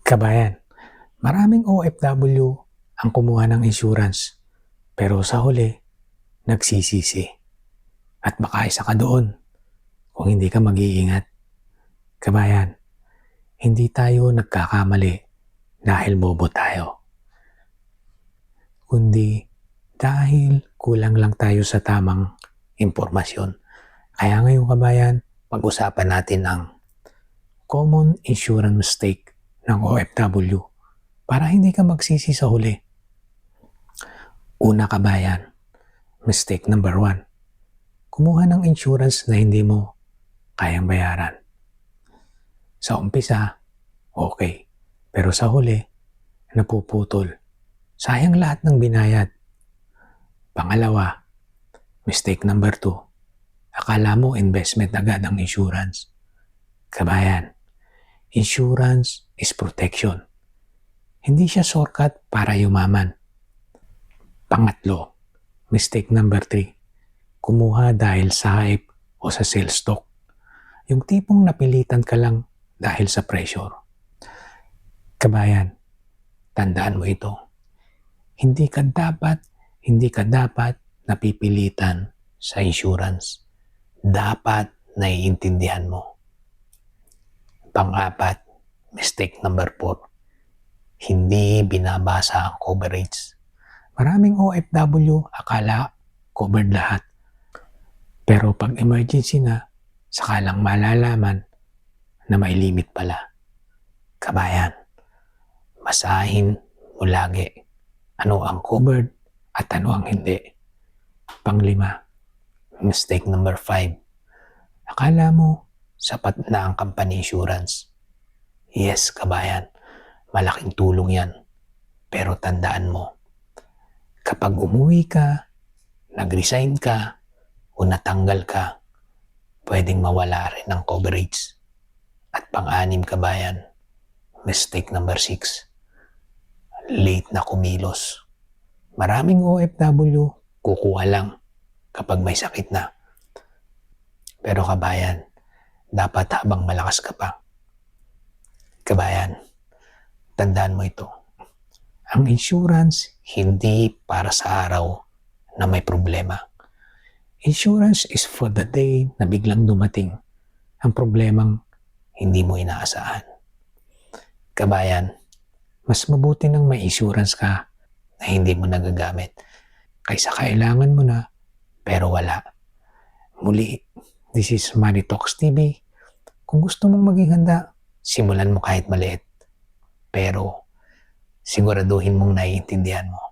Kabayan, maraming OFW ang kumuha ng insurance pero sa huli, nagsisisi. At baka isa ka doon kung hindi ka mag-iingat. Kabayan, hindi tayo nagkakamali dahil bobo tayo. Kundi dahil kulang lang tayo sa tamang impormasyon. Kaya ngayon kabayan, pag-usapan natin ang common insurance mistake ng OFW para hindi ka magsisi sa huli. Una kabayan, mistake number 1. Kumuha ng insurance na hindi mo kayang bayaran. Sa umpisa, okay. Pero sa huli, napuputol. Sayang lahat ng binayad. Pangalawa, mistake number 2. Akala mo investment agad ang insurance. Kabayan, insurance is protection. Hindi siya shortcut para yumaman. Pangatlo, mistake number 3. Kumuha dahil sa hype o sa sales talk. Yung tipong napilitan ka lang dahil sa pressure. Kabayan, tandaan mo ito. Hindi ka dapat napipilitan sa insurance. Dapat naiintindihan mo. Pang-apat, mistake number 4. Hindi binabasa ang coverage. Maraming OFW akala covered lahat. Pero pag emergency na, saka lang malalaman na may limit pala. Kabayan, basahin mo lagi ano ang covered at ano ang hindi. Panglima, mistake number 5. Akala mo sapat na ang company insurance. Yes, kabayan, malaking tulong yan. Pero tandaan mo, kapag umuwi ka, nag-resign ka, o natanggal ka, pwedeng mawala rin ang coverage. At pang-anim kabayan, mistake number 6. Late na kumilos. Maraming OFW kukuha lang kapag may sakit na. Pero kabayan, dapat habang malakas ka pa. Kabayan, tandaan mo ito. Ang insurance hindi para sa araw na may problema. Insurance is for the day na biglang dumating ang problemang hindi mo inaasahan. Kabayan, mas mabuti nang may insurance ka na hindi mo nagagamit kaysa kailangan mo na pero wala. Muli, this is Money Talks TV. Kung gusto mong maging handa, simulan mo kahit maliit. Pero siguraduhin mong naiintindihan mo.